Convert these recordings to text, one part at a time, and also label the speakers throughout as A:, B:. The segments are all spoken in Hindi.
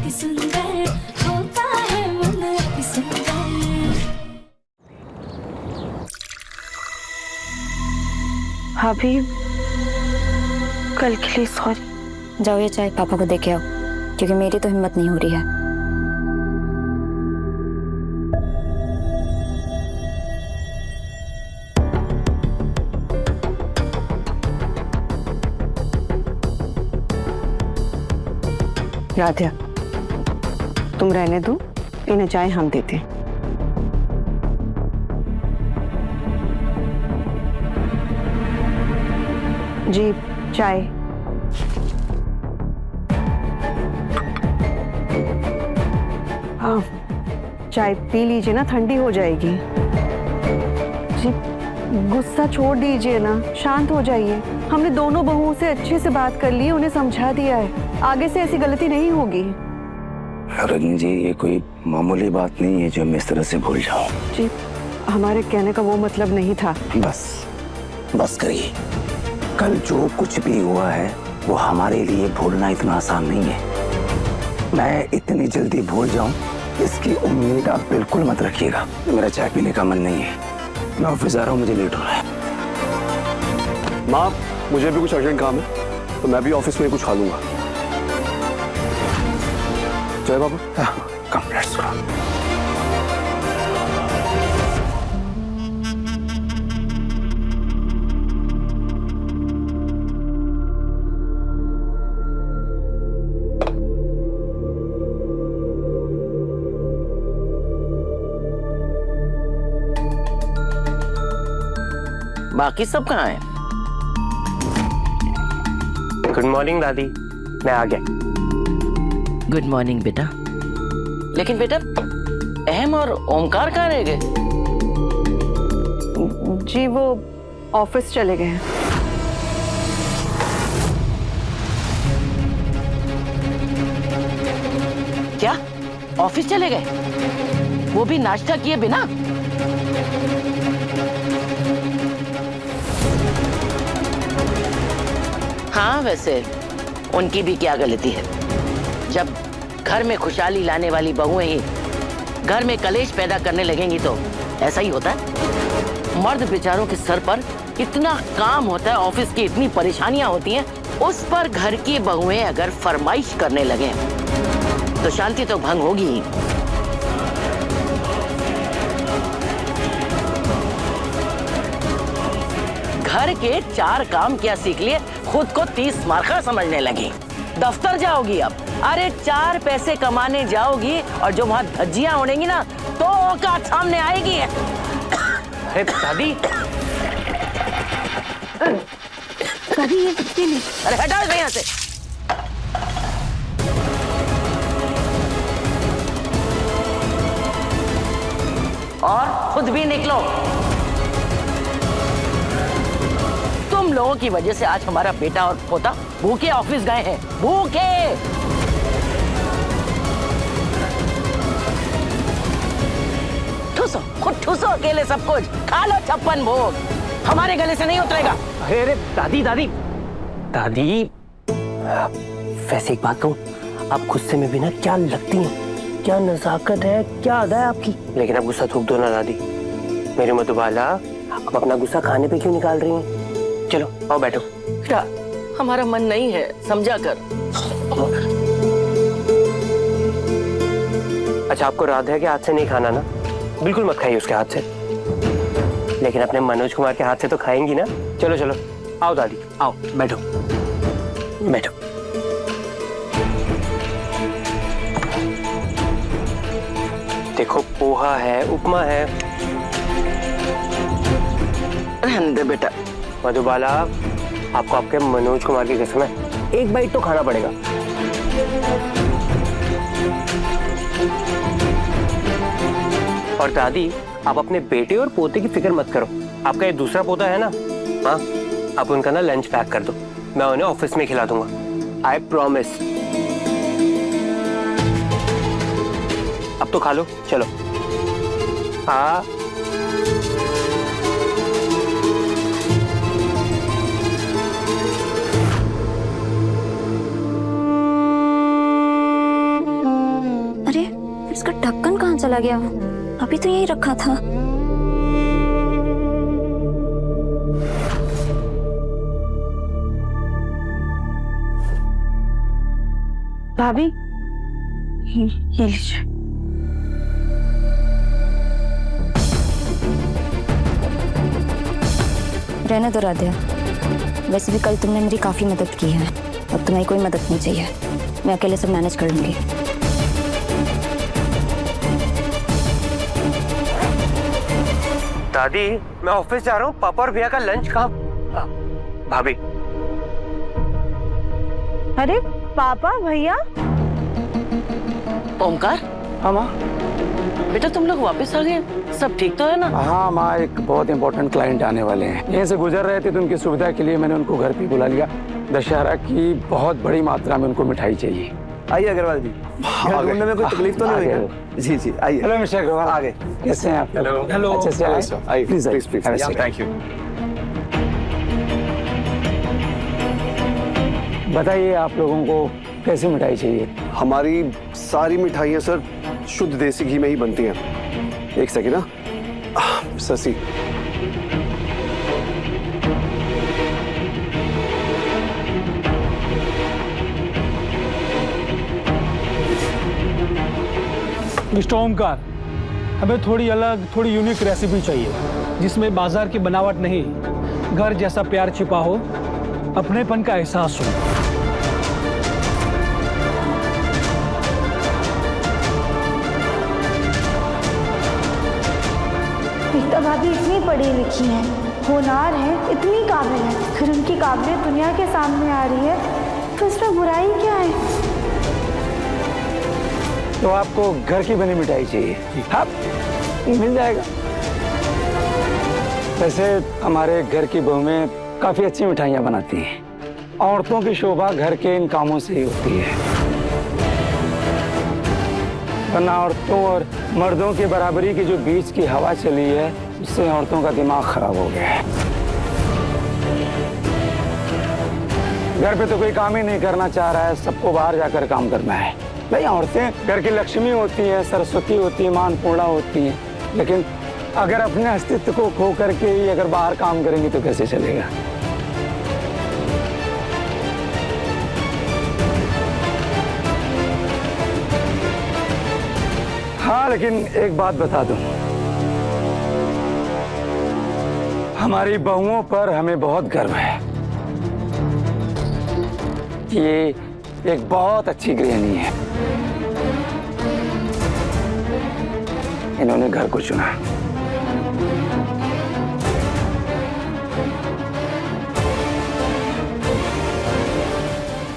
A: अति सुंदर होता है मन अति सुंदर।
B: हबीब, कल के लिए सॉरी।
C: जाओ ये चाय पापा को दे के आओ, क्योंकि मेरी तो हिम्मत नहीं हो रही है।
B: राधिया, तुम रहने दो, इन्हें चाय हम देते। जी चाय। हाँ, चाय पी लीजिए ना, ठंडी हो जाएगी। जी गुस्सा छोड़ दीजिए ना, शांत हो जाइए। हमने दोनों बहुओं से अच्छे से बात कर ली, उन्हें समझा दिया है, आगे से ऐसी गलती नहीं होगी।
D: रजनी जी, ये कोई मामूली बात नहीं है जो मैं इस तरह से भूल जाऊं।
B: जी हमारे कहने का वो मतलब नहीं था।
D: बस करिए। कल जो कुछ भी हुआ है वो हमारे लिए भूलना इतना आसान नहीं है। मैं इतनी जल्दी भूल जाऊं इसकी उम्मीद आप बिल्कुल मत रखिएगा। मेरा चाय पीने का मन नहीं है, मैं ऑफिस आ रहा हूँ, मुझे लेट हो रहा है।
E: माँ, मुझे भी कुछ अर्जेंट काम है तो मैं भी ऑफिस में कुछ खा लूंगा। जय बाबा।
D: Come let's go.
F: बाकी सब कहाँ हैं?
G: गुड मॉर्निंग दादी, मैं आ गया।
F: गुड मॉर्निंग बेटा। लेकिन बेटा, अहम और ओमकार कहाँ रह गए?
B: जी वो ऑफिस चले गए हैं।
F: क्या ऑफिस चले गए? वो भी नाश्ता किए बिना? हाँ, वैसे उनकी भी क्या गलती है। जब घर में खुशहाली लाने वाली बहुएं ही घर में कलेश पैदा करने लगेंगी तो ऐसा ही होता है। मर्द बेचारों के सर पर इतना काम होता है, ऑफिस की इतनी परेशानियां होती हैं, उस पर घर की बहुएं अगर फरमाइश करने लगे तो शांति तो भंग होगी ही। घर के 4 काम क्या सीख लिए, खुद को 30 मार्का समझने लगी। दफ्तर जाओगी अब, अरे 4 पैसे कमाने जाओगी और जो वहां धज्जियां उड़ेंगी ना तो औकात सामने आएगी।
G: अरे दादी,
B: दादी ये नहीं।
F: अरे हटाओ इसे यहाँ से। और खुद भी निकलो। तुम लोगों की वजह से आज हमारा बेटा और पोता भूखे ऑफिस गए हैं, भूखे। ठूसो, खुद ठूसो अकेले सब कुछ, खा लो 56 भोग, हमारे गले से नहीं उतरेगा।
G: अरे दादी दादी दादी, वैसे एक बात कहूँ, आप गुस्से में भी ना क्या लगती हैं, क्या नजाकत है, क्या अदा है आपकी। लेकिन आप गुस्सा थूक दो ना दादी। मेरे मधुबाला, आप अपना गुस्सा खाने पे क्यों निकाल रही हैं? चलो आओ बैठो।
F: बेटा, हमारा मन नहीं है, समझा कर।
G: अच्छा, आपको राधा के हाथ से नहीं खाना ना? बिल्कुल मत खाइए उसके हाथ से, लेकिन अपने मनोज कुमार के हाथ से तो खाएंगी ना? चलो चलो आओ दादी, आओ बैठो बैठो। देखो, पोहा है, उपमा है।
F: रहने दे बेटा।
G: मधुबाला, आपको आपके मनोज कुमार की कसम है, एक बाइट तो खाना पड़ेगा। और दादी, आप अपने बेटे और पोते की फिक्र मत करो। आपका ये दूसरा पोता है ना, हाँ, आप उनका ना लंच पैक कर दो, मैं उन्हें ऑफिस में खिला दूंगा, आई प्रॉमिस। अब तो खा लो, चलो। हाँ
C: चला गया? अभी तो यही रखा था।
B: भाभी ये लीजिए।
C: रहने दो राधिया, वैसे भी कल तुमने मेरी काफी मदद की है, अब तुम्हें कोई मदद नहीं चाहिए। मैं अकेले सब मैनेज कर लूंगी।
G: दादी मैं ऑफिस जा रहा हूँ, पापा और भैया का लंच कहाँ? भाभी
B: अरे पापा भैया,
F: ओमकार,
D: हाँ माँ।
F: बेटा तुम लोग वापस आ गए, सब ठीक तो है ना?
D: हाँ माँ, एक बहुत इंपॉर्टेंट क्लाइंट आने वाले हैं, यहीं से गुजर रहे थे तो उनकी सुविधा के लिए मैंने उनको घर पे बुला लिया। दशहरा की बहुत बड़ी मात्रा में उनको मिठाई चाहिए।
E: आइए अग्रवाल जी, घर ढूंढने में कोई तकलीफ तो नहीं हुई? जी जी आइए।
D: हेलो मिस्टर अग्रवाल,
E: आगे
D: कैसे हैं आप?
E: हेलो
D: अच्छे से आए?
E: आइए
D: please
E: please please, thank you.
D: बताइए आप लोगों को कैसी मिठाई चाहिए?
E: हमारी सारी मिठाइयाँ सर शुद्ध देसी घी में ही बनती हैं। एक सेकेंड ना, ससी
H: मिस्टर ओमकार, हमें थोड़ी अलग, थोड़ी यूनिक रेसिपी चाहिए जिसमें बाजार की बनावट नहीं, घर जैसा प्यार छिपा हो, अपनेपन का एहसास हो।
A: रीता भाभी इतनी पढ़ी लिखी है, होनहार है, इतनी काबिल है, फिर उनकी काबिलियत दुनिया के सामने आ रही है तो इसमें बुराई क्या है?
D: तो आपको घर की बनी मिठाई चाहिए? हाँ, मिल जाएगा। वैसे हमारे घर की बहुएं काफी अच्छी मिठाइयाँ बनाती हैं। औरतों की शोभा घर के इन कामों से ही होती है, वरना औरतों और मर्दों की बराबरी की जो बीच की हवा चली है, उससे औरतों का दिमाग खराब हो गया है। घर पे तो कोई काम ही नहीं करना चाह रहा है, सबको बाहर जाकर काम करना है। भाई औरतें घर की लक्ष्मी होती हैं, सरस्वती होती है, मान पूर्णा होती हैं, लेकिन अगर अपने अस्तित्व को खो करके ही अगर बाहर काम करेंगी तो कैसे चलेगा? हाँ, लेकिन एक बात बता दूं, हमारी बहुओं पर हमें बहुत गर्व है। ये एक बहुत अच्छी गृहिणी है, इन्होंने घर को चुना।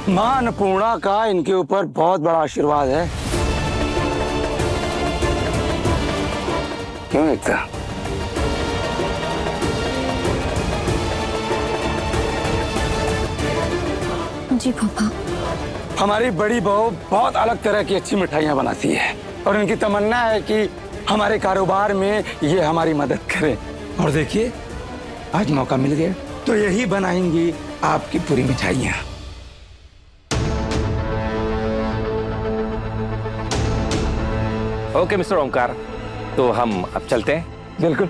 D: मां अन्नपूर्णा का इनके ऊपर बहुत बड़ा आशीर्वाद है। क्यों एकता?
C: जी पापा।
D: हमारी बड़ी बहू बहुत अलग तरह की अच्छी मिठाइयाँ बनाती है और इनकी तमन्ना है कि हमारे कारोबार में ये हमारी मदद करे। और देखिए आज मौका मिल गया तो यही बनाएंगी आपकी पूरी मिठाइयाँ।
I: ओके मिस्टर ओमकार, तो हम अब चलते हैं।
D: बिल्कुल।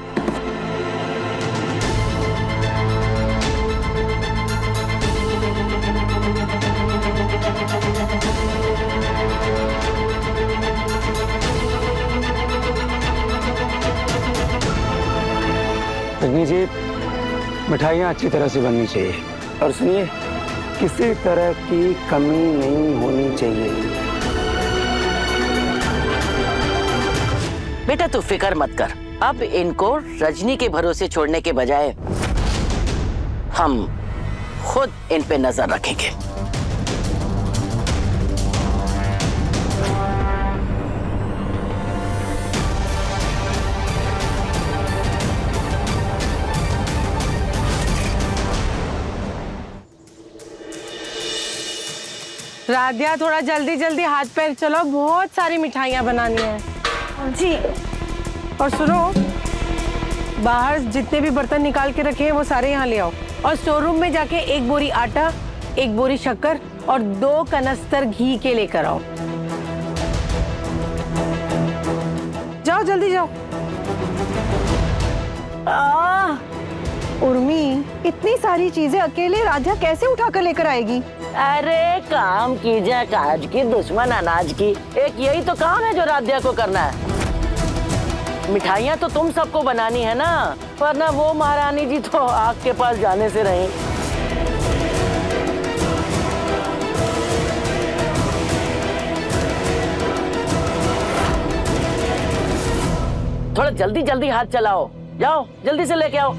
D: रजनी जी, मिठाइयाँ अच्छी तरह से बननी चाहिए और सुनिए, किसी तरह की कमी नहीं होनी चाहिए।
F: बेटा तू फिक्र मत कर, अब इनको रजनी के भरोसे छोड़ने के बजाय हम खुद इन पे नजर रखेंगे।
J: राधिया थोड़ा जल्दी जल्दी हाथ पैर चलो, बहुत सारी मिठाइयाँ बनानी है।
A: जी।
J: और सुनो, बाहर जितने भी बर्तन निकाल के रखे हैं वो सारे यहाँ ले आओ, और स्टोर रूम में जाके 1 बोरी आटा, 1 बोरी शक्कर और 2 कनस्तर घी के लेकर आओ। जल्दी जाओ।
B: उर्मी, इतनी सारी चीजें अकेले राधा कैसे उठाकर लेकर आएगी?
F: अरे काम कीजिए काज की दुश्मन अनाज की, एक यही तो काम है जो राध्या को करना है। मिठाइयाँ तो तुम सबको बनानी है ना, वरना वो महारानी जी तो आग के पास जाने से रही। थोड़ा जल्दी जल्दी हाथ चलाओ, जाओ जल्दी से लेके आओ।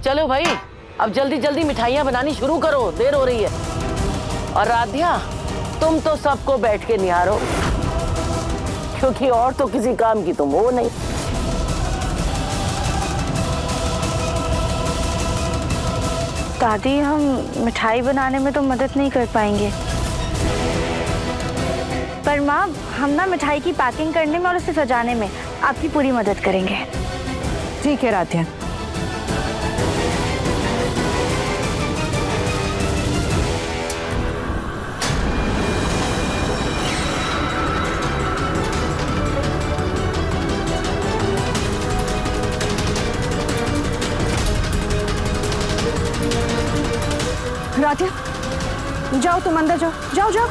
F: चलो भाई, अब जल्दी जल्दी मिठाइयाँ बनानी शुरू करो, देर हो रही है। और राध्या, तुम तो सबको बैठ के निहारो, क्योंकि और तो किसी काम की तुम हो नहीं।
A: दादी, हम मिठाई बनाने में तो मदद नहीं कर पाएंगे, पर माँ हम ना मिठाई की पैकिंग करने में और उसे सजाने में आपकी पूरी मदद करेंगे।
B: ठीक है राध्या। राध्या, जाओ तुम अंदर जाओ, जाओ जाओ।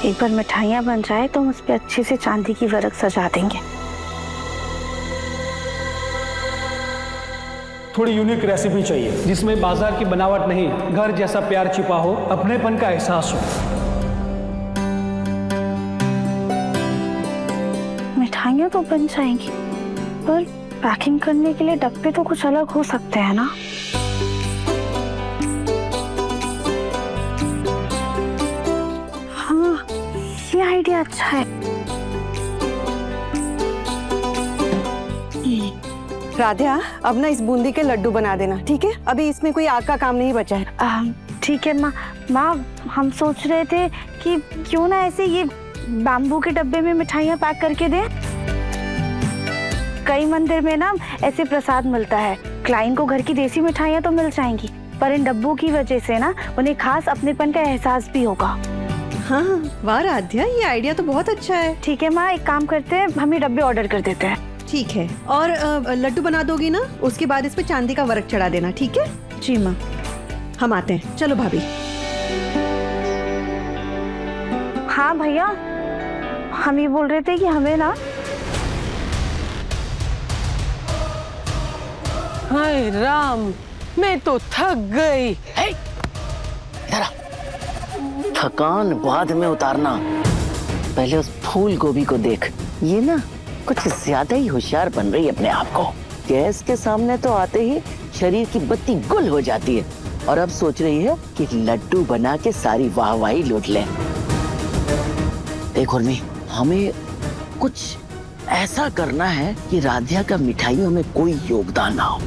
A: एक बार मिठाइयाँ बन जाए तो हम उस पर अच्छे से चांदी की वर्क सजा देंगे।
H: थोड़ी यूनिक रेसिपी चाहिए जिसमें बाजार की बनावट नहीं, घर जैसा प्यार छिपा हो, अपनेपन का एहसास हो।
A: मिठाइयाँ तो बन जाएंगी, पर पैकिंग करने के लिए डब्बे तो कुछ अलग हो सकते हैं ना। हाँ, ये आइडिया अच्छा है।
B: राध्या, अब ना इस बूंदी के लड्डू बना देना, ठीक है? अभी इसमें कोई आग का काम नहीं बचा है।
A: ठीक है माँ। माँ, हम सोच रहे थे कि क्यों ना ऐसे ये बैम्बू के डब्बे में मिठाइयाँ पैक करके दें। कई मंदिर में ना ऐसे प्रसाद मिलता है, क्लाइंट को घर की देसी मिठाइयाँ तो मिल जाएंगी, पर इन डब्बों की वजह से ना उन्हें खास अपनेपन का एहसास भी होगा।
B: हाँ, वाह राध्या, ये आइडिया तो बहुत अच्छा है।
A: ठीक है माँ, एक काम करते हैं, हम ये डब्बे ऑर्डर कर देते हैं।
B: ठीक है, और लड्डू बना दोगी ना, उसके बाद इस पे चांदी का वर्क चढ़ा देना, ठीक है?
A: जी माँ।
B: हम आते हैं, चलो भाभी।
A: हाँ भैया, हम ये बोल रहे थे कि हमें ना,
J: हाय राम, मैं तो थक गई।
F: इधर आ। थकान बाद में उतारना, पहले उस फूल गोभी को देख। ये ना कुछ ज्यादा ही होशियार बन रही है अपने आप को। गैस के सामने तो आते ही शरीर की बत्ती गुल हो जाती है, और अब सोच रही है कि लड्डू बना के सारी वाहवाही लूट ले। देख उर्मी, हमें कुछ ऐसा करना है कि राध्या का मिठाइयों में कोई योगदान ना हो,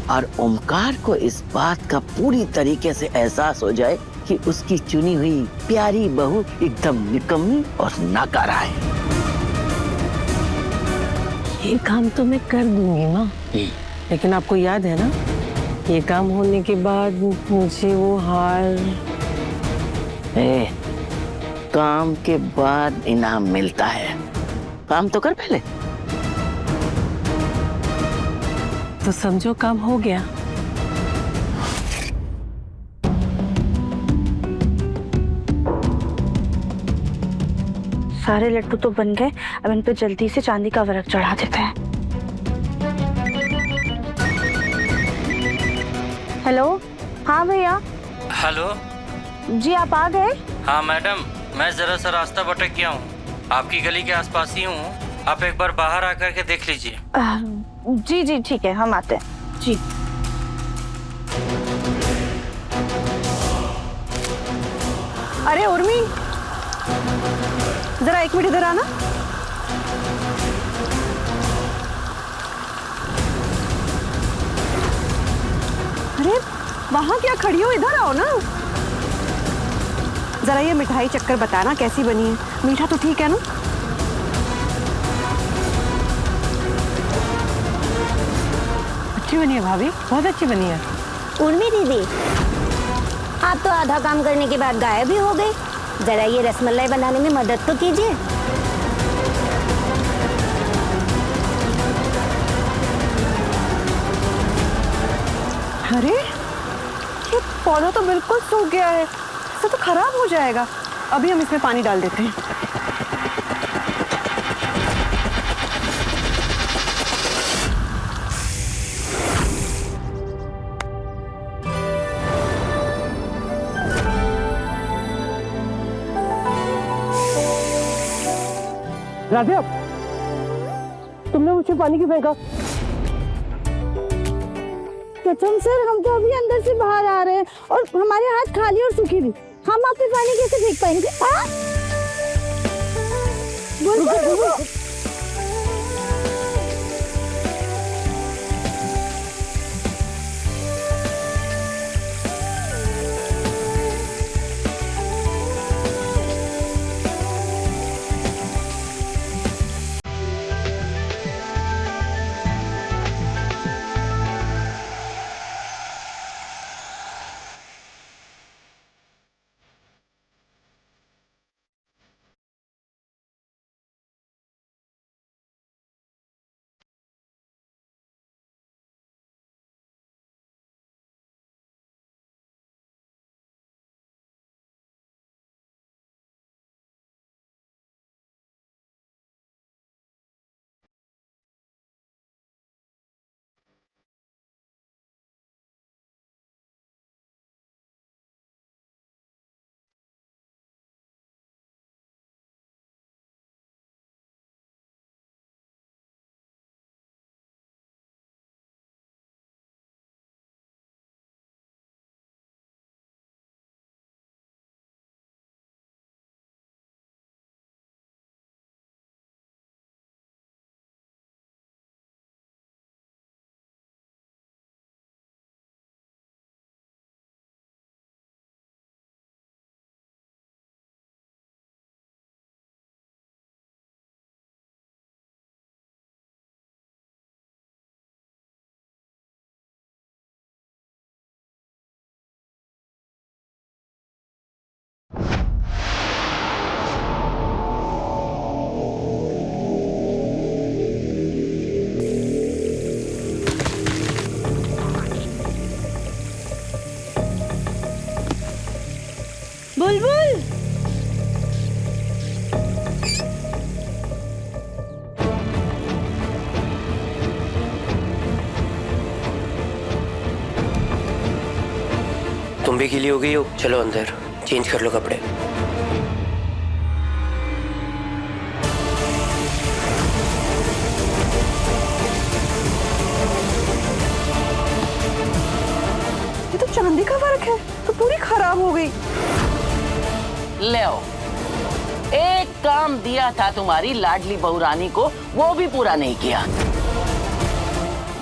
F: और ओमकार को इस बात का पूरी तरीके से एहसास हो जाए कि उसकी चुनी हुई प्यारी बहू एकदम निकम्मी और नाकारा है।
J: ये काम तो मैं कर दूंगी माँ, लेकिन आपको याद है ना, ये काम होने के बाद मुझे वो हार।
F: काम के बाद इनाम मिलता है, काम तो कर पहले।
J: तो समझो काम हो गया।
A: सारे लड्डू तो बन गए, अब इन पे जल्दी से चांदी का वर्क चढ़ा देते हैं। हेलो, हाँ भैया।
K: हेलो
A: जी, आप आ गए?
K: हाँ मैडम, मैं जरा सा रास्ता भटक गया हूँ, आपकी गली के आसपास ही हूँ, आप एक बार बाहर आकर के देख लीजिए।
A: जी जी ठीक है, हम आते हैं जी।
B: अरे उर्मी, जरा एक मिनट इधर आना। वहाँ क्या खड़ी हो, इधर आओ ना। जरा ये मिठाई चक्कर बताना कैसी बनी है, मीठा तो ठीक है ना?
J: अच्छी बनी है भाभी, बहुत अच्छी बनी है।
C: उर्मी दीदी, आप तो आधा काम करने के बाद गायब ही हो गए। जरा ये रसमलाई बनाने में मदद तो कीजिए।
B: अरे ये पौधा तो बिल्कुल सूख गया है, इससे तो खराब हो जाएगा। अभी हम इसमें पानी डाल देते हैं।
G: राधे, तुमने मुझे पानी क्यों फेंका?
A: प्रथम सर, हम तो अभी अंदर से बाहर आ रहे हैं और हमारे हाथ खाली और सूखे भी। हम आप पे पानी कैसे फेंक पाएंगे? बुलबुल, बुलबुल,
G: तुम भी गीली हो गई हो, चलो अंदर चेंज कर लो कपड़े।
B: ये तो चांदी का वर्क है, तो पूरी खराब हो गई।
F: ले आओ, एक काम दिया था तुम्हारी लाडली बहुरानी को, वो भी पूरा नहीं किया।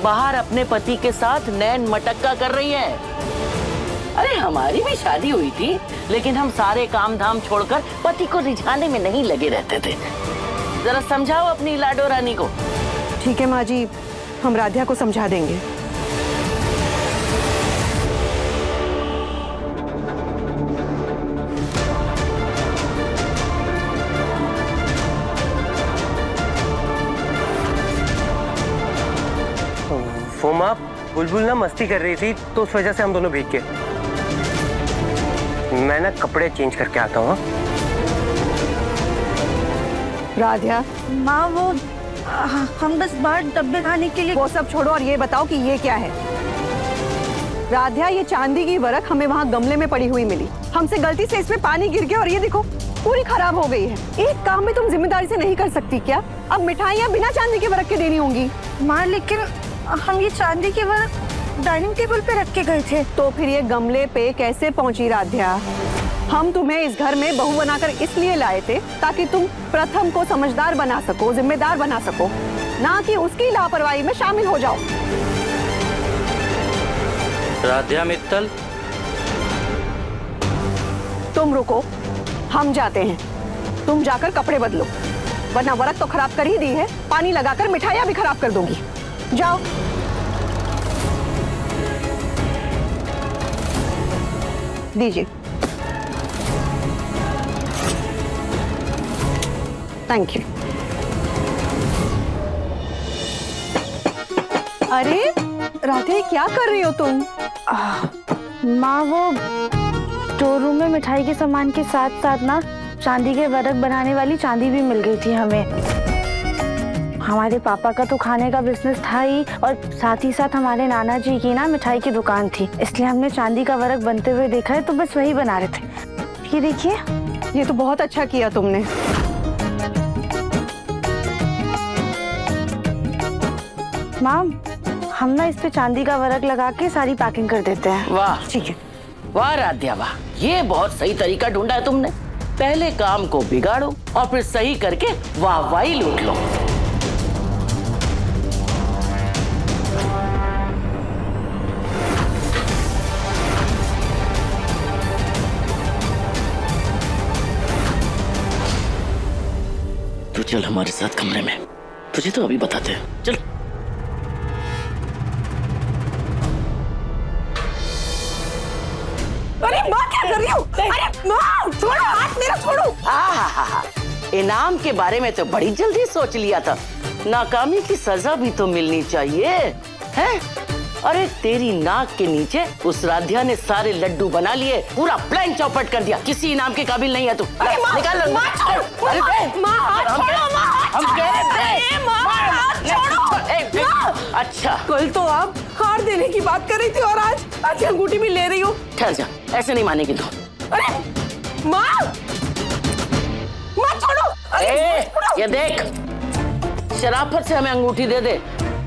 F: बाहर अपने पति के साथ नैन मटक्का कर रही है। अरे हमारी भी शादी हुई थी, लेकिन हम सारे काम धाम छोड़कर पति को रिझाने में नहीं लगे रहते थे। जरा समझाओ अपनी लाडो रानी को।
B: ठीक है माँ जी, हम राधिया को समझा देंगे।
G: वो माँ, बुलबुल ना मस्ती कर रही थी तो उस वजह से हम दोनों भीग गए। मैं ना कपड़े चेंज करके आता हूँ।
B: राधिया,
A: माँ वो हम बस बाहर डब्बे खाने के लिए।
B: वो सब छोड़ो और ये बताओ कि ये क्या है? राधिया, ये चांदी की वरक हमें वहाँ गमले में पड़ी हुई मिली। हमसे गलती से इसमें पानी गिर गया और ये देखो पूरी खराब हो गई है। एक काम में तुम जिम्मेदारी से नहीं कर सकती क्या? अब मिठाइयाँ बिना चांदी के वरक के देनी होंगी।
A: माँ लेकिन हम ये चांदी के वरक डाइनिंग टेबल पे रख के गए थे।
B: तो फिर ये गमले पे कैसे पहुंची राधिया? हम तुम्हें इस घर में बहू बनाकर इसलिए लाए थे ताकि तुम प्रथम को समझदार बना सको, जिम्मेदार बना सको, ना कि उसकी लापरवाही में शामिल हो जाओ।
K: राध्या मित्तल।
B: तुम रुको, हम जाते हैं। तुम जाकर कपड़े बदलो, वरना वरक तो खराब कर ही दी है, पानी लगाकर मिठाइयां भी खराब कर दूंगी। जाओ। दीजिए। Thank you. अरे राधे, क्या कर रही हो तुम?
A: माँ, वो स्टोर रूम में मिठाई के सामान के साथ साथ ना चांदी के वरक बनाने वाली चांदी भी मिल गई थी हमें। हमारे पापा का तो खाने का बिजनेस था ही, और साथ ही साथ हमारे नाना जी की ना मिठाई की दुकान थी, इसलिए हमने चांदी का वरक बनते हुए देखा है, तो बस वही बना रहे थे। ये देखिए।
B: ये तो बहुत अच्छा किया तुमने।
A: माँ, हम ना इस पे चांदी का वरक लगा के सारी पैकिंग कर देते हैं।
F: वाह,
B: ठीक है।
F: वाह राध्या वाह, ये बहुत सही तरीका ढूंढा है तुमने। पहले काम को बिगाड़ो और फिर सही करके वाहवाही लूट लो। तू चल हमारे साथ कमरे में, तुझे तो अभी बताते हैं। चल।
B: अरे माँ, क्या कर रही हो? अरे माँ, छोड़ो हाथ मेरा, छोड़ो।
F: आहा, इनाम के बारे में तो बड़ी जल्दी सोच लिया था। नाकामी की सजा भी तो मिलनी चाहिए, हैं? अरे तेरी नाक के नीचे उस राध्या ने सारे लड्डू बना लिए, पूरा प्लान चौपट कर दिया। किसी इनाम के काबिल नहीं है तू।
B: अरे माँ,
F: निकाल।
B: माँ छोड़ो।
F: अरे
B: माँ हाथ छोड़ो, माँ हाथ छोड़ो। माँ हाथ छोड़ो।
F: अच्छा,
J: कल तो आप हार देने की बात कर रही थी और आज अंगूठी भी ले रही हो।
F: ठहर जा, ऐसे नहीं मानेगी तू।
J: अरे माँ, माँ छोड़ो।
F: ये देख, शराफत से हमें अंगूठी दे दे,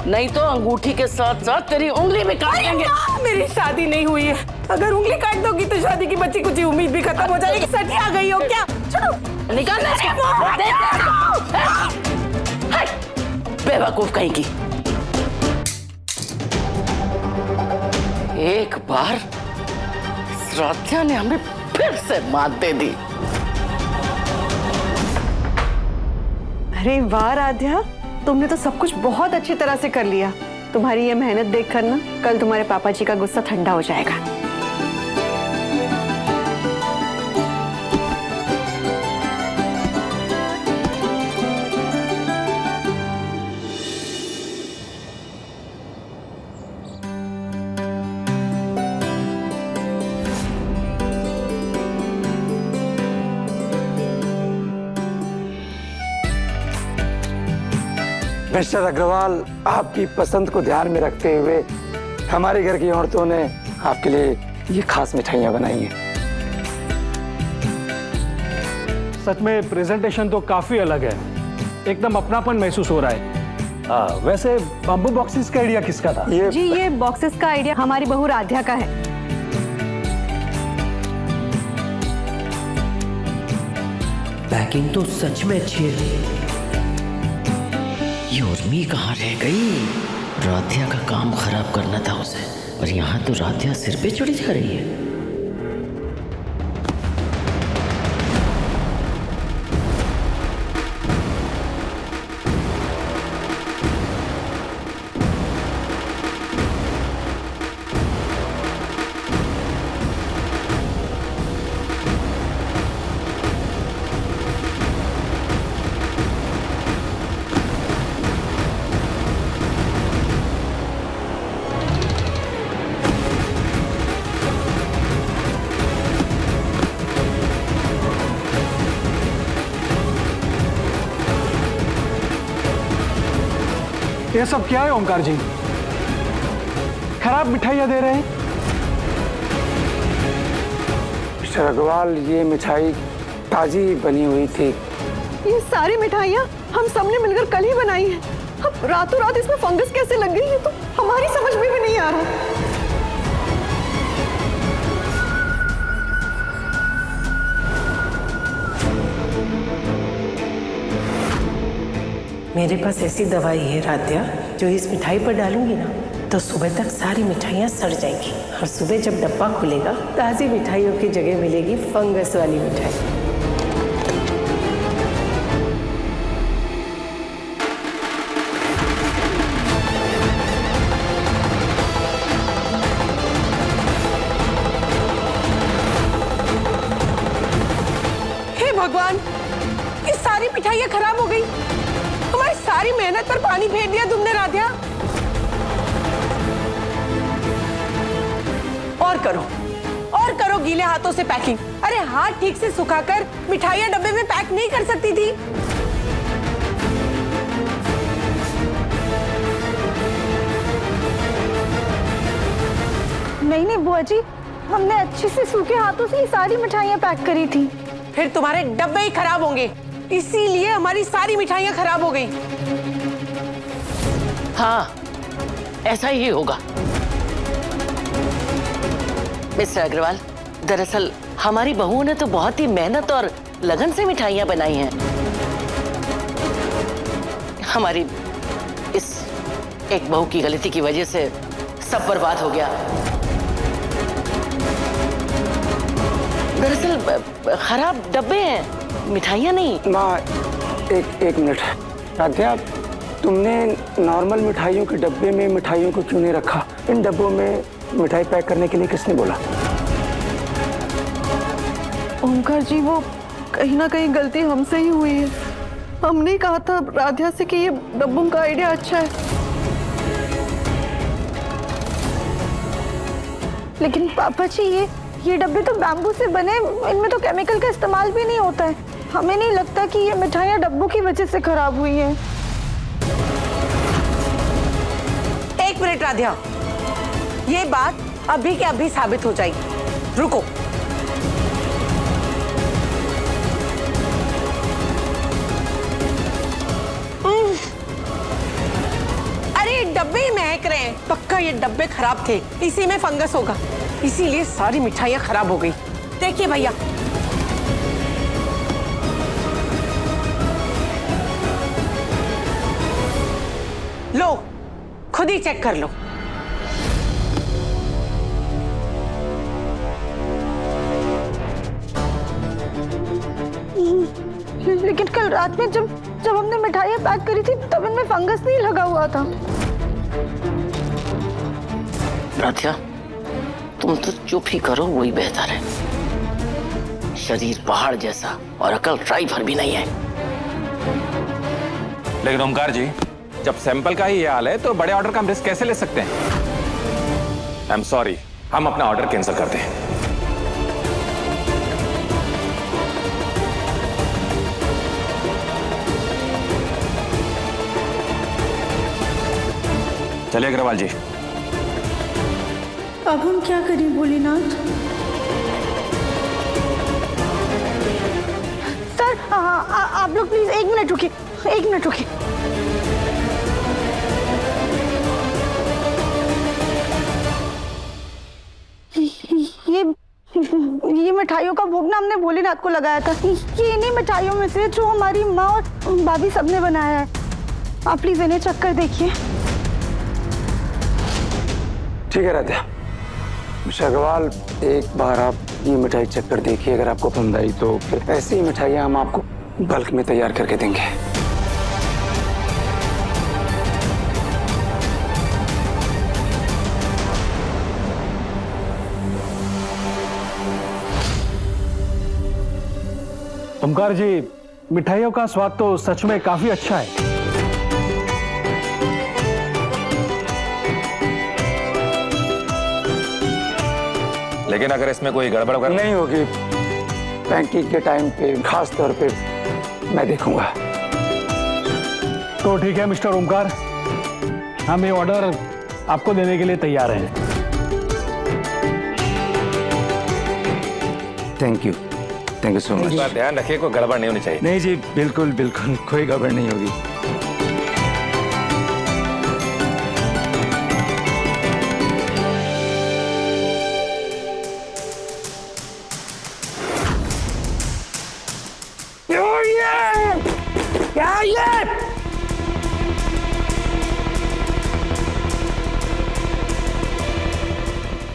F: नहीं तो अंगूठी के साथ साथ तेरी उंगली भी काट देंगे।
J: मेरी शादी नहीं हुई है, अगर उंगली काट दोगी तो शादी की बच्ची कुछ उम्मीद भी खत्म हो जाएगी। सठी आ गई हो क्या? छोड़ो।
F: निकाल। बेवकूफ कहीं की। एक बार राध्या ने हमें फिर से मात दे दी।
B: अरे वाह राध्या, तुमने तो सब कुछ बहुत अच्छी तरह से कर लिया। तुम्हारी ये मेहनत देखकर ना कल तुम्हारे पापा जी का गुस्सा ठंडा हो जाएगा।
D: मिस्टर अग्रवाल, आपकी पसंद को ध्यान में रखते हुए हमारे घर की औरतों ने आपके लिए ये खास मिठाइयाँ बनाई हैं।
H: सच में प्रेजेंटेशन तो काफी अलग है, एकदम अपनापन महसूस हो रहा है। वैसे बम्बू बॉक्सेस का आइडिया किसका था?
B: जी, ये बॉक्सेस का आइडिया हमारी बहू राध्या का है।
K: पैकिंग तो सच में अच्छी है।
F: ये उर्मी कहाँ रह गई? राध्या का काम खराब करना था उसे, और यहाँ तो राध्या सिर पे चढ़ी जा रही है।
H: ये सब क्या है ओंकार जी? खराब मिठाइयाँ दे रहे हैं।
D: मिस्टर अग्रवाल, ये मिठाई ताजी बनी हुई थी।
B: ये सारी मिठाइयाँ हम सबने मिलकर कल ही बनाई हैं। अब रातों रात इसमें फंगस कैसे लग गई है तो हमारी समझ में भी नहीं आ रहा।
J: मेरे पास ऐसी दवाई है राध्या, जो इस मिठाई पर डालूंगी ना तो सुबह तक सारी मिठाइयाँ सड़ जाएंगी और सुबह जब डब्बा खुलेगा ताज़ी मिठाइयों की जगह मिलेगी फंगस वाली मिठाई। भगवान, ये सारी मिठाइयाँ खराब हो गई। हमारी सारी मेहनत पर पानी फेर दिया तुमने राधिया। और करो गीले हाथों से पैकिंग। अरे हाथ ठीक से सुखाकर मिठाइयाँ डब्बे में पैक नहीं कर सकती थी?
A: नहीं बुआ जी, हमने अच्छे से सूखे हाथों से ये सारी मिठाइयाँ पैक करी थी।
J: फिर तुम्हारे डब्बे ही खराब होंगे, इसीलिए हमारी सारी मिठाइयाँ खराब हो गई।
F: हाँ, ऐसा ही होगा। मिस्टर अग्रवाल, दरअसल हमारी बहुओं ने तो बहुत ही मेहनत और लगन से मिठाइयाँ बनाई हैं। हमारी इस एक बहू की गलती की वजह से सब बर्बाद हो गया। दरअसल खराब डब्बे हैं, मिठाइयाँ नहीं।
D: माँ, एक मिनट। राध्या, तुमने नॉर्मल मिठाइयों के डब्बे में मिठाइयों को क्यों नहीं रखा? इन डब्बों में मिठाई पैक करने के लिए किसने बोला?
B: ओमकार जी, वो कहीं ना कहीं गलती हमसे ही हुई है। हमने कहा था राधिया से कि ये डब्बों का आइडिया अच्छा है।
A: लेकिन पापा जी, ये डब्बे तो बैम्बू से बने, इनमें तो केमिकल का इस्तेमाल भी नहीं होता है। हमें नहीं लगता कि ये मिठाइयाँ डब्बों की वजह से खराब हुई हैं।
J: एक मिनट राधिया, ये बात अभी के अभी साबित हो जाएगी। रुको। अरे डब्बे महक रहे हैं, पक्का ये डब्बे खराब थे, इसी में फंगस होगा, इसीलिए सारी मिठाइयाँ खराब हो गई। देखिए भैया, लो खुद ही चेक कर लो।
A: लेकिन कल रात में जब हमने मिठाइयाँ पैक करी थी तब इनमें फंगस नहीं लगा हुआ था।
F: राधिया, तुम तो चुप ही करो, वही बेहतर है। शरीर पहाड़ जैसा और अकल ड्राइवर भी नहीं है।
I: लेकिन ओमकार जी, जब सैंपल का ही ये हाल है तो बड़े ऑर्डर का हम रिस्क कैसे ले सकते हैं? आई एम सॉरी, हम अपना ऑर्डर कैंसिल करते हैं। चलिए अग्रवाल जी।
A: अब हम क्या करें भोलेनाथ? सर, आप लोग प्लीज एक मिनट रुकिए, एक मिनट रुकिए। ये मिठाइयों का भोग ना हमने भोलेनाथ को लगाया था। ये इन्हीं मिठाइयों में से जो हमारी माँ और भाभी सबने बनाया है। आप प्लीज इन्हें चेक कर देखिए।
D: ठीक है राधिया। मिस्टर अग्रवाल, एक बार आप ये मिठाई चेक कर देखिए, अगर आपको पसंद आई तो फिर ऐसी मिठाइयाँ हम आपको बल्क में तैयार करके देंगे।
H: ओमकार जी, मिठाइयों का स्वाद तो सच में काफी अच्छा है।
I: लेकिन अगर इसमें कोई गड़बड़ वगैरह
D: नहीं होगी, पैकिंग के टाइम पे खास तौर पे मैं देखूंगा।
H: तो ठीक है मिस्टर ओमकार, हम ये ऑर्डर आपको देने के लिए तैयार हैं।
D: Thank you so much.
I: ध्यान रखिए, कोई गड़बड़ नहीं होनी चाहिए।
D: नहीं जी, बिल्कुल बिल्कुल कोई गड़बड़ नहीं होगी।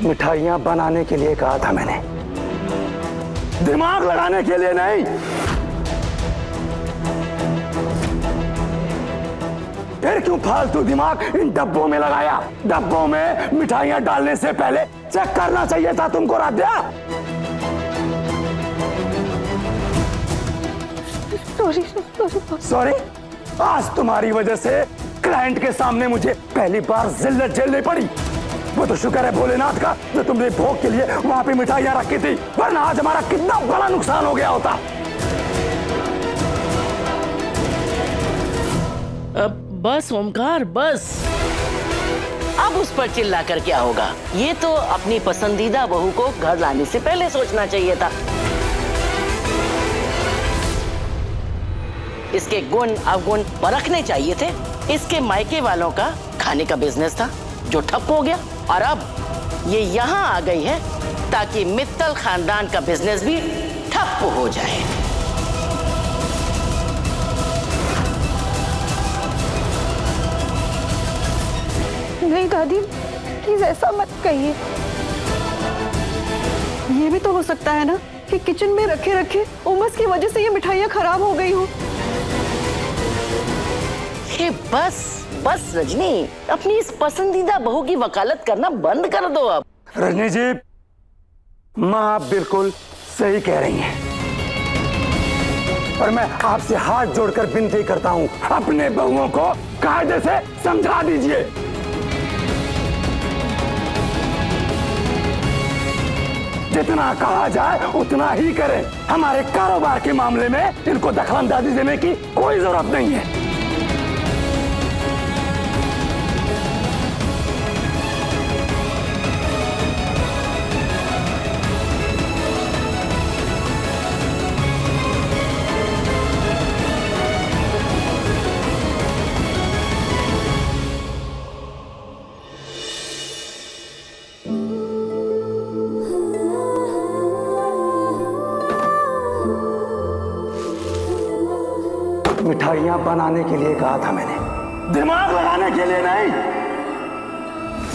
D: मिठाइयां बनाने के लिए कहा था मैंने, दिमाग लगाने के लिए नहीं। फिर क्यों फालतू दिमाग इन डब्बों में लगाया? डब्बों में मिठाइयां डालने से पहले चेक करना चाहिए था तुमको राध्या। सॉरी, आज तुम्हारी वजह से क्लाइंट के सामने मुझे पहली बार जिल्लत झेलनी पड़ी। वो तो शुक्र है भोलेनाथ का जो तुमने भोग के लिए वहां पे मिठाइयां रखी थी, वरना आज हमारा कितना बड़ा नुकसान हो गया होता।
F: बस ओमकार, बस। अब उस पर चिल्ला कर क्या होगा? ये तो अपनी पसंदीदा बहू को घर लाने से पहले सोचना चाहिए था। इसके गुण अवगुण परखने चाहिए थे। इसके मायके वालों का खाने का बिजनेस था जो ठप हो गया, और अब ये यहाँ आ गई है ताकि मित्तल खानदान का बिजनेस भी ठप हो जाए।
B: नहीं दादी, प्लीज ऐसा मत कहिए। ये भी तो हो सकता है ना कि किचन में रखे रखे उमस की वजह से ये मिठाइयाँ खराब हो गई हो।
F: ये बस बस रजनी, अपनी इस पसंदीदा बहू की वकालत करना बंद कर दो अब।
D: रजनी जी, माँ आप बिल्कुल सही कह रही हैं, और मैं आपसे हाथ जोड़कर विनती करता हूँ, अपने बहुओं को कायदे से समझा दीजिए। जितना कहा जाए उतना ही करें। हमारे कारोबार के मामले में इनको दखलंदाजी देने की कोई जरूरत नहीं है। मिठाइयां बनाने के लिए कहा था मैंने, दिमाग लगाने के लिए नहीं।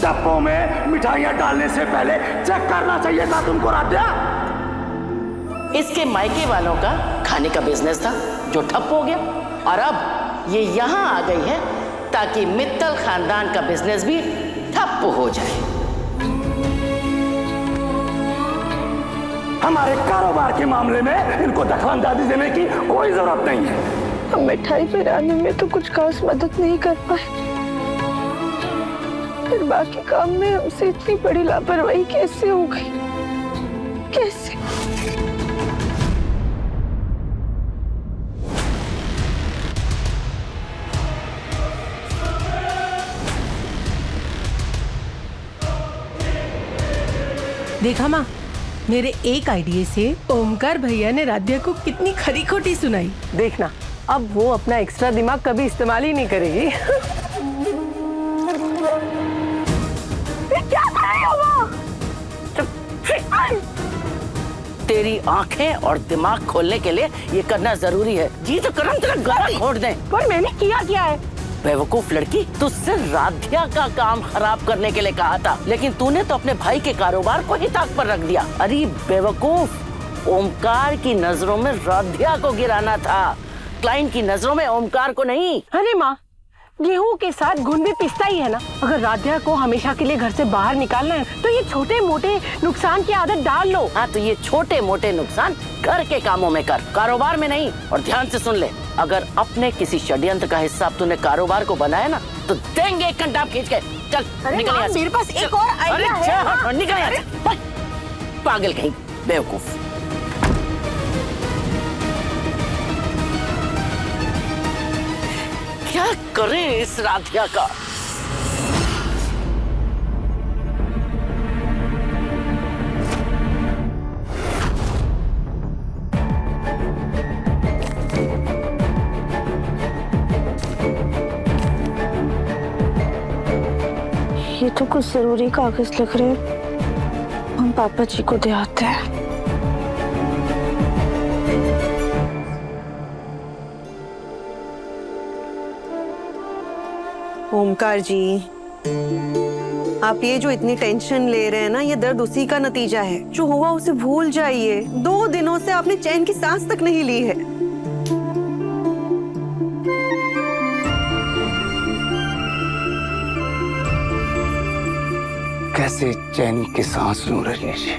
D: डब्बों में मिठाइयां डालने से पहले चेक करना चाहिए था तुमको राध्या।
F: इसके मायके वालों का खाने का बिजनेस था जो ठप हो गया, और अब ये यहाँ आ गई है ताकि मित्तल खानदान का बिजनेस भी ठप हो जाए।
D: हमारे कारोबार के मामले में इनको दखलंदाजी देने की कोई जरूरत नहीं है।
A: हम मिठाई बनाने में तो कुछ खास मदद नहीं कर पाए, फिर बाकी काम में हमसे इतनी बड़ी लापरवाही कैसे हो गई? कैसे?
J: देखा माँ, मेरे एक आइडिया से ओमकार भैया ने राध्या को कितनी खरी खोटी सुनाई। देखना, अब वो अपना एक्स्ट्रा दिमाग कभी इस्तेमाल ही नहीं करेगी।
A: क्या करेगा वो?
F: तेरी आंखें और दिमाग खोलने के लिए ये करना जरूरी है। जी तो करम तेरा गला घोट दे।
A: पर मैंने किया है?
F: बेवकूफ लड़की, तुझसे राध्या का काम खराब करने के लिए कहा था, लेकिन तूने तो अपने भाई के कारोबार को ही ताक पर रख दिया। अरे बेवकूफ, ओमकार की नजरों में राध्या को गिराना था, क्लाइंट की नजरों में ओमकार को नहीं।
J: अरे माँ, गेहूं के साथ घुन भी पिसता ही है ना। अगर राध्या को हमेशा के लिए घर से बाहर निकालना है तो ये छोटे मोटे नुकसान की आदत डाल लो।
F: हाँ, तो ये छोटे मोटे नुकसान घर के कामों में कर, कारोबार में नहीं। और ध्यान से सुन ले, अगर अपने किसी षड्यंत्र का हिस्सा तूने कारोबार को बनाया ना तो देंगे एक घंटा खींच के। चल निकल यहाँ से।
J: मेरे पास एक और आइडिया है।
F: निकल यहाँ से। पागल कहीं, बेवकूफ। क्या करे इस राधिया का?
A: ये तो कुछ जरूरी कागज लग रहे हैं, हम पापा जी को दे आते हैं।
B: ओमकार जी, आप ये जो इतनी टेंशन ले रहे हैं ना, ये दर्द उसी का नतीजा है। जो हुआ उसे भूल जाइए। 2 दिनों से आपने चैन की सांस तक नहीं ली है।
D: कैसे चैन की सांस लूं रजनी जी?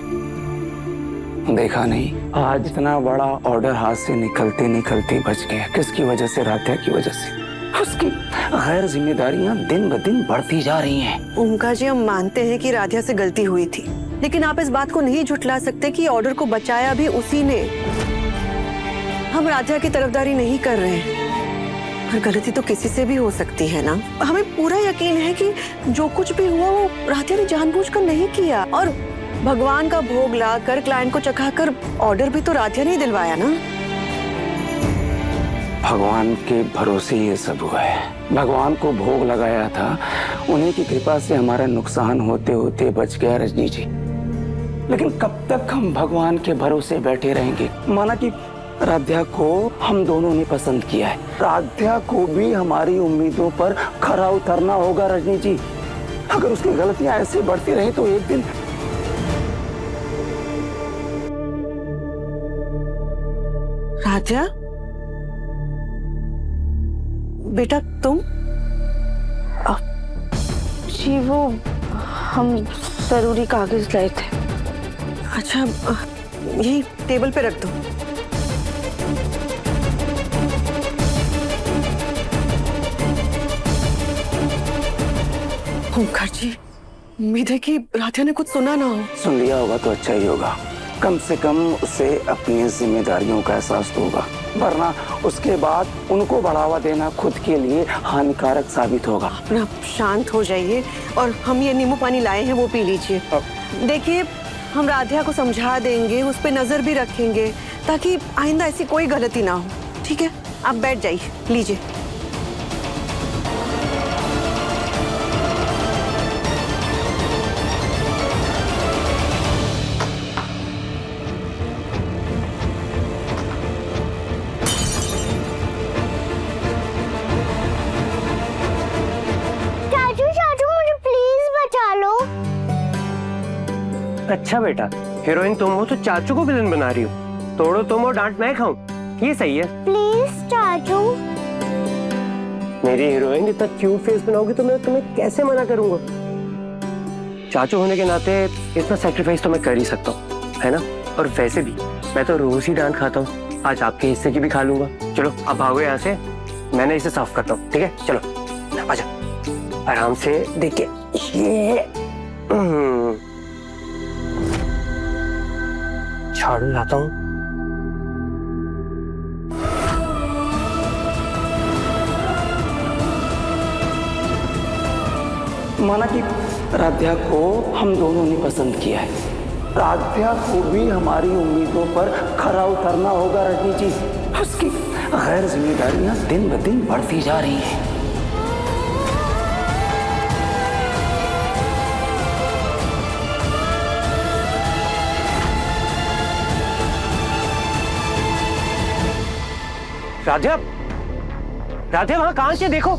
D: देखा नहीं आज इतना बड़ा ऑर्डर हाथ से निकलते निकलते बच गया। किसकी वजह से? राध्या की वजह से। उसकी गैर जिम्मेदारियां दिन ब दिन बढ़ती जा रही हैं।
B: ओमकार जी, हम मानते हैं कि राध्या से गलती हुई थी, लेकिन आप इस बात को नहीं झुठला सकते कि ऑर्डर को बचाया भी उसी ने। हम राध्या की तरफदारी नहीं कर रहे हैं, पर गलती तो किसी से भी हो सकती है ना। हमें पूरा यकीन है कि जो कुछ भी हुआ वो राध्या ने जानबूझकर नहीं किया, और भगवान का भोग लाकर क्लाइंट को चखाकर ऑर्डर भी तो राध्या ने ही दिलवाया ना।
D: भगवान के भरोसे ये सब हुआ है। भगवान को भोग लगाया था, उन्हीं की कृपा से हमारा नुकसान होते होते बच गया रजनी जी। लेकिन कब तक हम भगवान के भरोसे बैठे रहेंगे? माना कि राध्या को हम दोनों ने पसंद किया है, राध्या को भी हमारी उम्मीदों पर खरा उतरना होगा रजनी जी। अगर उसकी गलतियां ऐसे बढ़ती रही तो एक दिन।
B: राध्या बेटा, तुम?
A: जी वो हम जरूरी कागज लाए थे।
B: अच्छा, यही टेबल पे रख दो। ओमकार जी, उम्मीद है कि राध्या ने कुछ सुना ना हो।
D: सुन लिया होगा तो अच्छा ही होगा। कम से कम उसे अपनी जिम्मेदारियों का एहसास होगा, वरना उसके बाद उनको बढ़ावा देना खुद के लिए हानिकारक साबित होगा।
B: अपना शांत हो जाइए, और हम ये नींबू पानी लाए हैं वो पी लीजिए। देखिए, हम राध्या को समझा देंगे, उस पे नजर भी रखेंगे, ताकि आइंदा ऐसी कोई गलती ना हो। ठीक है, आप बैठ जाइए, लीजिए।
G: अच्छा बेटा, हीरोइन तुम हो तो चाचू को विलन बना रही हो। तोड़ो तुम और डांट मैं खाऊं, ये सही है?
A: प्लीज चाचू।
G: मेरी हीरोइन इतना क्यूट फेस बनाओगी तो मैं तुम्हें कैसे मना करूंगा? चाचू होने के नाते इतना सैक्रिफाइस तो मैं कर ही सकता हूँ, है ना? और वैसे भी मैं तो रोज ही डांट खाता हूँ, आज आपके हिस्से की भी खा लूंगा। चलो अब भागो यहाँ से, मैंने इसे साफ करता हूँ। ठीक है, चलो आजा, आराम से। देखिए ये झाड़ू लाता हूँ।
D: माना कि राध्या को हम दोनों ने पसंद किया है, राध्या को भी हमारी उम्मीदों पर खरा उतरना होगा रजनी जी। उसकी गैर जिम्मेदारियां दिन ब दिन बढ़ती जा रही हैं।
G: राध्या, राध्या वहां कहां से? देखो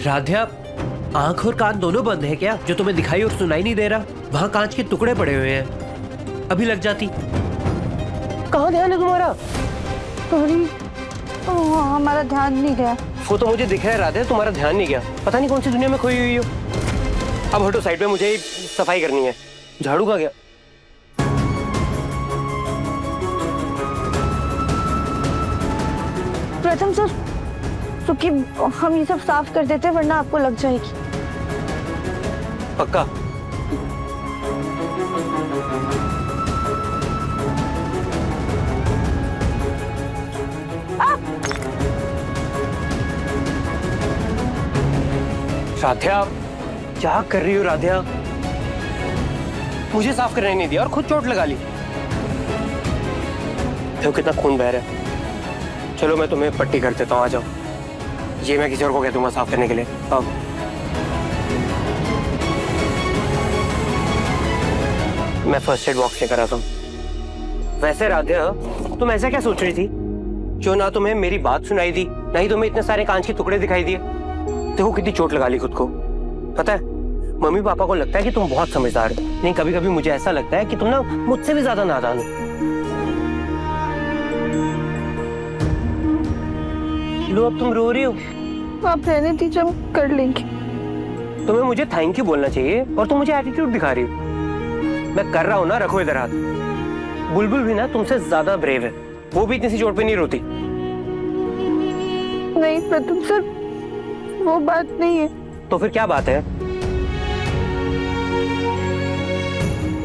L: राध्या, आंख और कान दोनों बंद है क्या? जो तुम्हें दिखाई और सुनाई नहीं दे रहा? वहाँ कांच के टुकड़े पड़े हुए हैं।
G: अभी लग जाती। कहाँ ध्यान है तुम्हारा?
A: सॉरी, हमारा ध्यान नहीं गया।
G: वो तो मुझे दिख रहा है राधे, तुम्हारा ध्यान नहीं गया। पता नहीं कौन सी दुनिया में खोई हुई हो। अब हटो साइड पे, मुझे सफाई करनी है। झाड़ू कहाँ गया?
A: प्रथम सर, रुकिए, हम ये सब साफ कर देते हैं वरना आपको लग जाएगी।
G: पक्का? राध्या, क्या कर रही हो राध्या? मुझे साफ करने नहीं दिया और खुद चोट लगा ली। देखो कितना खून बह रहा है। चलो मैं तुम्हें पट्टी कर देता हूँ, आ जाओ। ये मैं किसी और को कह दूंगा साफ करने के लिए। आओ। मैं फर्स्ट एड बॉक्स लेकर आता हूँ। वैसे राध्या, तुम ऐसा क्या सोच रही थी जो ना तुम्हें मेरी बात सुनाई दी, ना ही तुम्हें इतने सारे कांच के टुकड़े दिखाई दिए? देखो कितनी चोट लगा ली खुद को। पता है, मम्मी पापा को लगता है कि तुम बहुत समझदार हो, नहीं कभी कभी मुझे ऐसा लगता है कि तुम ना मुझसे भी ज्यादा नादान हो। लो, अब तुम रो रही हो।
A: आप रहने दीजिए, हम कर लेंगे।
G: तुम्हें मुझे थैंक यू बोलना चाहिए और तुम मुझे एटीट्यूड दिखा रही हो। मैं कर रहा हूँ ना, रखो इधर हाथ। बुलबुल भी ना तुमसे ज्यादा ब्रेव है, वो भी इतनी सी चोट पे नहीं रोती।
A: नहीं प्रथम सर, वो बात नहीं है।
G: तो फिर क्या बात है?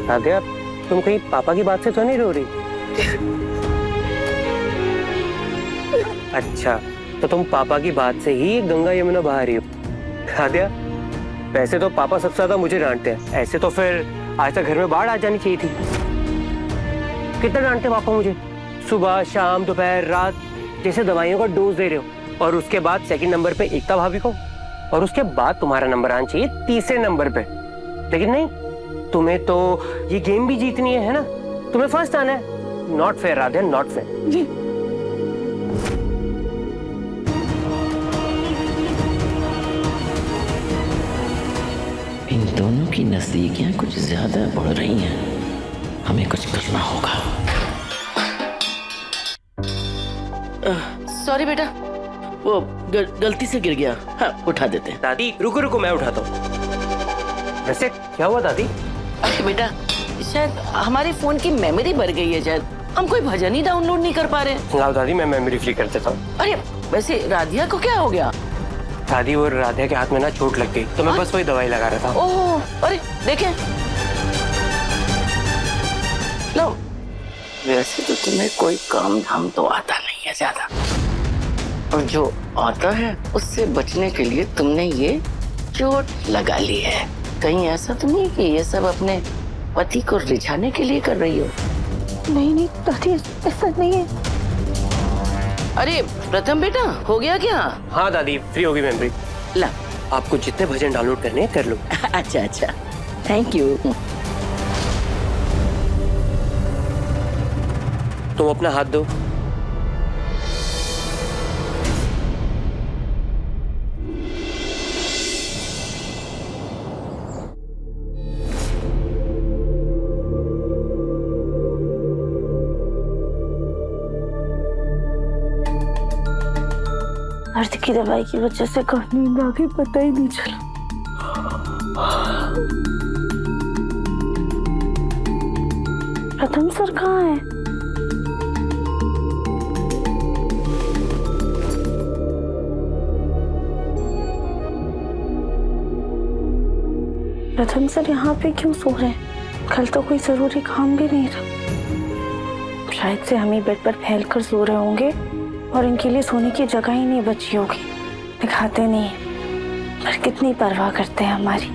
G: राध्या, तुम कहीं पापा की बात से तो नहीं रो रही? अच्छा, तो तुम पापा की बात से ही गंगा यमुना बहा रही हो। राध्या, वैसे तो पापा सबसे ज्यादा मुझे डांटते हैं, ऐसे तो फिर आज तक घर में बाढ़ आ जानी चाहिए थी। कितना डांटते पापा मुझे, सुबह शाम दोपहर रात, जैसे दवाइयों का डोज दे रहे हो। और उसके बाद सेकंड नंबर पे एकता भाभी को, और उसके बाद तुम्हारा नंबर आना चाहिए तीसरे नंबर पे। लेकिन नहीं, तुम्हें तो ये गेम भी जीतनी है ना? तुम्हें फर्स्ट आना है। Not fair Radhe, not fair.
A: जी
F: इन दोनों की नजदीकियां कुछ ज्यादा बढ़ रही हैं, हमें कुछ करना होगा। सॉरी बेटा, वो गलती से गिर गया। हाँ, उठा देते हैं।
G: दादी रुको रुको, मैं उठाता हूँ। वैसे क्या हुआ दादी?
F: अरे बेटा, शायद हमारे फोन की मेमोरी भर गई है, शायद हम कोई भजन ही डाउनलोड नहीं कर पा रहे।
G: लाओ दादी, मैं मेमोरी फ्री कर देता हूँ।
F: अरे वैसे राधिया को क्या हो गया?
G: दादी, वो राधिया के हाथ में ना चोट लग गई, तो मैं बस वही दवाई लगा रहा था।
F: ओह, अरे देखें। लो, वैसे तो तुम्हें कोई काम धाम तो आता नहीं है ज्यादा, और जो आता है उससे बचने के लिए तुमने ये चोट लगा ली है। कहीं ऐसा तो नहीं कि ये सब अपने पति को रिझाने के लिए कर रही हो?
A: नहीं नहीं दादी, ऐसा नहीं है।
F: अरे प्रथम बेटा, हो गया क्या?
G: हाँ दादी, फ्री होगी मेमोरी।
F: ला,
G: आपको जितने भजन डाउनलोड करने हैं कर लो।
F: अच्छा अच्छा, थैंक यू।
G: तुम अपना हाथ दो।
A: अर्थ की दवाई की वजह से कब नींद आ गई पता ही नहीं चला। प्रथम सर कहाँ है? प्रथम सर यहाँ पे क्यों सो रहे हैं? कल तो कोई जरूरी काम भी नहीं था। शायद से हम ही बेड पर फैल कर सो रहे होंगे और इनके लिए सोने की जगह ही नहीं बची होगी। दिखाते नहीं, पर कितनी परवाह करते हैं हमारी।